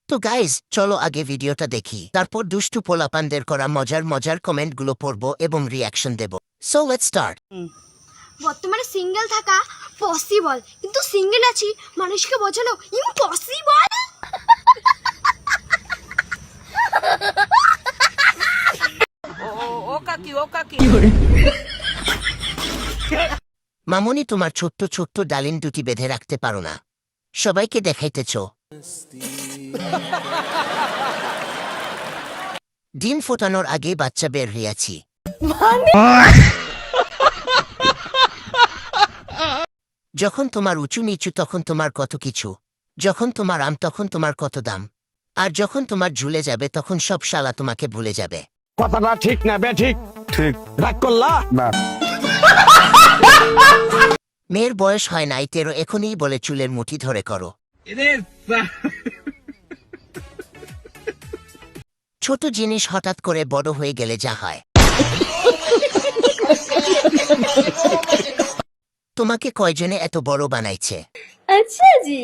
তো গাইজ চলো আগে ভিডিওটা দেখি, তারপর দুষ্টু পোলাপানদের করা মজার মজার কমেন্টগুলো পড়বো এবং রিয়াকশন দেব। So let's start. বর্তমানে সিঙ্গেল থাকা পসিবল, কিন্তু সিঙ্গেল আছি মানুষকে বোঝানো ইম্পসিবল। মামুনি, তোমার ছোট্ট ছোট্ট ডালিম দুটি বেঁধে রাখতে পারো না? সবাইকে দেখাইতেছ। ডিম ফোটানোর আগে বাচ্চা বের হইয়াছি। যখন তোমার উঁচু নিচু তখন তোমার কত কিছু, যখন তোমার আম তখন তোমার কত দাম, আর যখন তোমার ঝুলে যাবে তখন সব শালা তোমাকে ভুলে যাবে। কথাটা ঠিক না বে? ঠিক ঠিক রাগ করলা না। মেয়ের বয়স হয় নাই 13, এখনই বলে চুলের মুঠি ধরে করো। ছোট জিনিস হঠাৎ করে বড় হয়ে গেলে যা হয়। তোমাকে কয়জনে এত বড় বানাইছে? আচ্ছা জি।